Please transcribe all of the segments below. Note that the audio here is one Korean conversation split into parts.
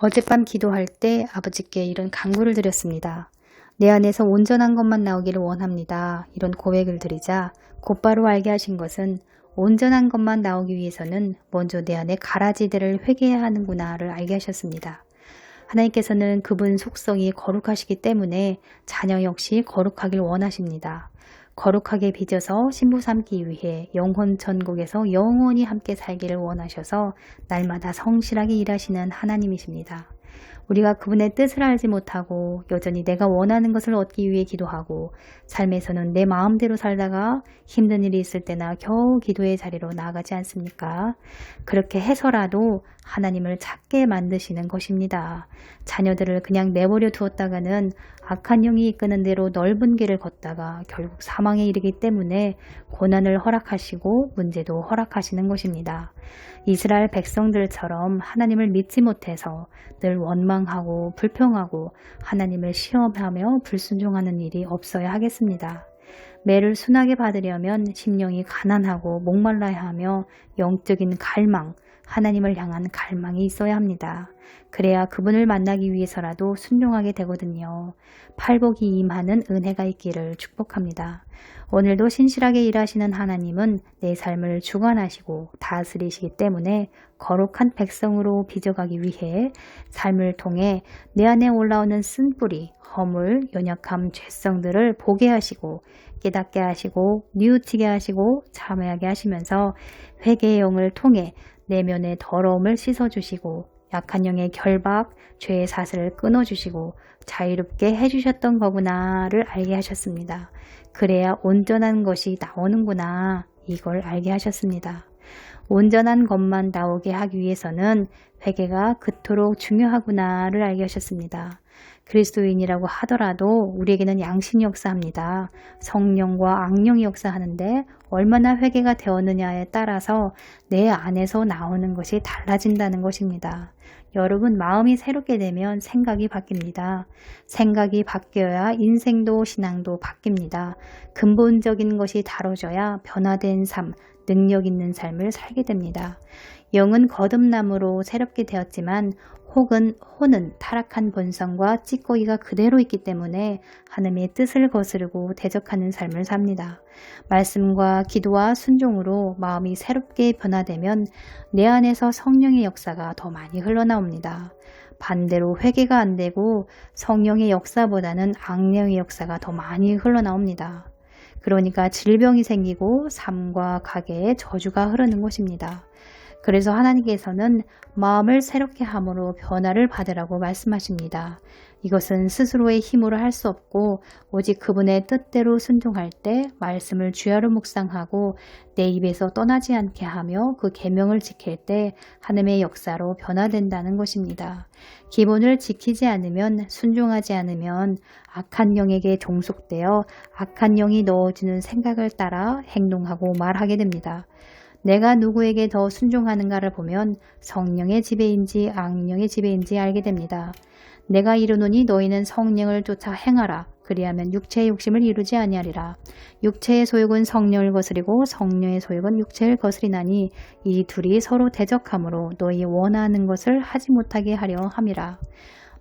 어젯밤 기도할 때 아버지께 이런 간구를 드렸습니다. 내 안에서 온전한 것만 나오기를 원합니다. 이런 고백을 드리자 곧바로 알게 하신 것은 온전한 것만 나오기 위해서는 먼저 내 안에 가라지들을 회개해야 하는구나를 알게 하셨습니다. 하나님께서는 그분 속성이 거룩하시기 때문에 자녀 역시 거룩하길 원하십니다. 거룩하게 빚어서 신부 삼기 위해 영혼 천국에서 영원히 함께 살기를 원하셔서 날마다 성실하게 일하시는 하나님이십니다. 우리가 그분의 뜻을 알지 못하고 여전히 내가 원하는 것을 얻기 위해 기도하고 삶에서는 내 마음대로 살다가 힘든 일이 있을 때나 겨우 기도의 자리로 나아가지 않습니까? 그렇게 해서라도 하나님을 찾게 만드시는 것입니다. 자녀들을 그냥 내버려 두었다가는 악한 영이 이끄는 대로 넓은 길을 걷다가 결국 사망에 이르기 때문에 고난을 허락하시고 문제도 허락하시는 것입니다. 이스라엘 백성들처럼 하나님을 믿지 못해서 늘 원망하고 불평하고 하나님을 시험하며 불순종하는 일이 없어야 하겠습니다. 매를 순하게 받으려면 심령이 가난하고 목말라야 하며 영적인 갈망, 하나님을 향한 갈망이 있어야 합니다. 그래야 그분을 만나기 위해서라도 순종하게 되거든요. 팔복이 임하는 은혜가 있기를 축복합니다. 오늘도 신실하게 일하시는 하나님은 내 삶을 주관하시고 다스리시기 때문에 거룩한 백성으로 빚어가기 위해 삶을 통해 내 안에 올라오는 쓴뿌리, 허물, 연약함, 죄성들을 보게 하시고 깨닫게 하시고 뉘우치게 하시고 참회하게 하시면서 회개의 영을 통해 내면의 더러움을 씻어주시고 약한 영의 결박, 죄의 사슬을 끊어주시고 자유롭게 해주셨던 거구나를 알게 하셨습니다. 그래야 온전한 것이 나오는구나 이걸 알게 하셨습니다. 온전한 것만 나오게 하기 위해서는 회개가 그토록 중요하구나를 알게 하셨습니다. 그리스도인이라고 하더라도 우리에게는 양심이 역사합니다. 성령과 악령이 역사하는데 얼마나 회개가 되었느냐에 따라서 내 안에서 나오는 것이 달라진다는 것입니다. 여러분 마음이 새롭게 되면 생각이 바뀝니다. 생각이 바뀌어야 인생도 신앙도 바뀝니다. 근본적인 것이 다뤄져야 변화된 삶, 능력 있는 삶을 살게 됩니다. 영은 거듭남으로 새롭게 되었지만 혼은 타락한 본성과 찌꺼기가 그대로 있기 때문에 하나님의 뜻을 거스르고 대적하는 삶을 삽니다. 말씀과 기도와 순종으로 마음이 새롭게 변화되면 내 안에서 성령의 역사가 더 많이 흘러나옵니다. 반대로 회개가 안 되고 성령의 역사보다는 악령의 역사가 더 많이 흘러나옵니다. 그러니까 질병이 생기고 삶과 가게에 저주가 흐르는 것입니다. 그래서 하나님께서는 마음을 새롭게 함으로 변화를 받으라고 말씀하십니다. 이것은 스스로의 힘으로 할 수 없고 오직 그분의 뜻대로 순종할 때 말씀을 주야로 묵상하고 내 입에서 떠나지 않게 하며 그 계명을 지킬 때 하나님의 역사로 변화된다는 것입니다. 기본을 지키지 않으면 순종하지 않으면 악한 영에게 종속되어 악한 영이 넣어주는 생각을 따라 행동하고 말하게 됩니다. 내가 누구에게 더 순종하는가를 보면 성령의 지배인지 악령의 지배인지 알게 됩니다. 내가 이르노니 너희는 성령을 쫓아 행하라. 그리하면 육체의 욕심을 이루지 아니하리라. 육체의 소욕은 성령을 거스리고 성령의 소욕은 육체를 거스리나니 이 둘이 서로 대적하므로 너희 원하는 것을 하지 못하게 하려 함이라.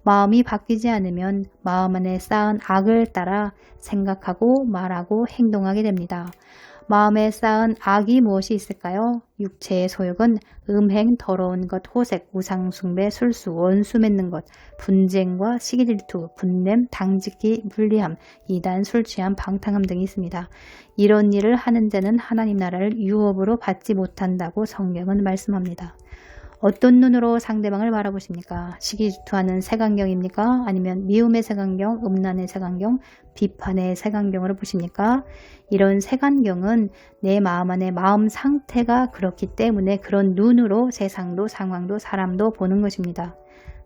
마음이 바뀌지 않으면 마음 안에 쌓은 악을 따라 생각하고 말하고 행동하게 됩니다. 마음에 쌓은 악이 무엇이 있을까요? 육체의 소욕은 음행, 더러운 것, 호색, 우상숭배, 술수, 원수 맺는 것, 분쟁과 시기질투, 분냄, 당짓기, 불리함, 이단, 술취함, 방탕함 등이 있습니다. 이런 일을 하는 자는 하나님 나라를 유업으로 받지 못한다고 성경은 말씀합니다. 어떤 눈으로 상대방을 바라보십니까? 시기질투하는 색안경입니까? 아니면 미움의 색안경, 음란의 색안경, 비판의 색안경으로 보십니까? 이런 색안경은 내 마음 안에 마음 상태가 그렇기 때문에 그런 눈으로 세상도 상황도 사람도 보는 것입니다.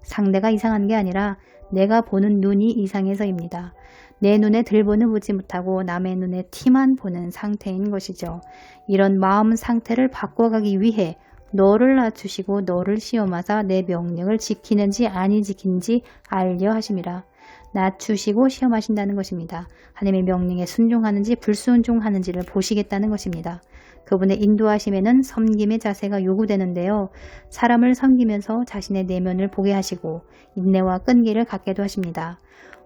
상대가 이상한 게 아니라 내가 보는 눈이 이상해서입니다. 내 눈에 들보는 보지 못하고 남의 눈에 티만 보는 상태인 것이죠. 이런 마음 상태를 바꿔가기 위해 너를 낮추시고 너를 시험하사 내 명령을 지키는지 아니 지킨지 알려 하심이라. 낮추시고 시험하신다는 것입니다. 하나님의 명령에 순종하는지 불순종하는지를 보시겠다는 것입니다. 그분의 인도하심에는 섬김의 자세가 요구되는데요. 사람을 섬기면서 자신의 내면을 보게 하시고 인내와 끈기를 갖게도 하십니다.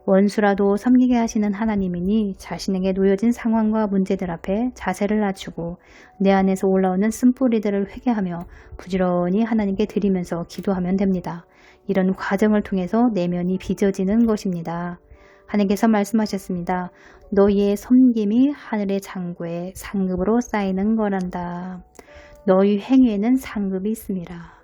원수라도 섬기게 하시는 하나님이니 자신에게 놓여진 상황과 문제들 앞에 자세를 낮추고 내 안에서 올라오는 쓴뿌리들을 회개하며 부지런히 하나님께 드리면서 기도하면 됩니다. 이런 과정을 통해서 내면이 빚어지는 것입니다. 하나님께서 말씀하셨습니다. 너희의 섬김이 하늘의 창고에 상급으로 쌓이는 거란다. 너희 행위에는 상급이 있습니다.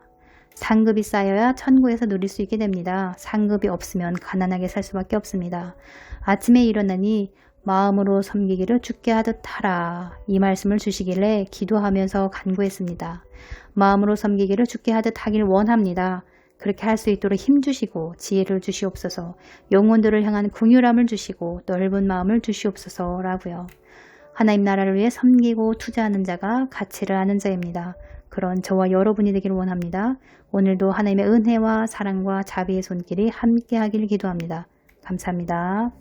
상급이 쌓여야 천국에서 누릴 수 있게 됩니다. 상급이 없으면 가난하게 살 수밖에 없습니다. 아침에 일어나니 마음으로 섬기기를 주께 하듯 하라. 이 말씀을 주시길래 기도하면서 간구했습니다. 마음으로 섬기기를 주께 하듯 하길 원합니다. 그렇게 할 수 있도록 힘주시고 지혜를 주시옵소서. 영혼들을 향한 긍휼함을 주시고 넓은 마음을 주시옵소서라고요. 하나님 나라를 위해 섬기고 투자하는 자가 가치를 아는 자입니다. 그런 저와 여러분이 되기를 원합니다. 오늘도 하나님의 은혜와 사랑과 자비의 손길이 함께하길 기도합니다. 감사합니다.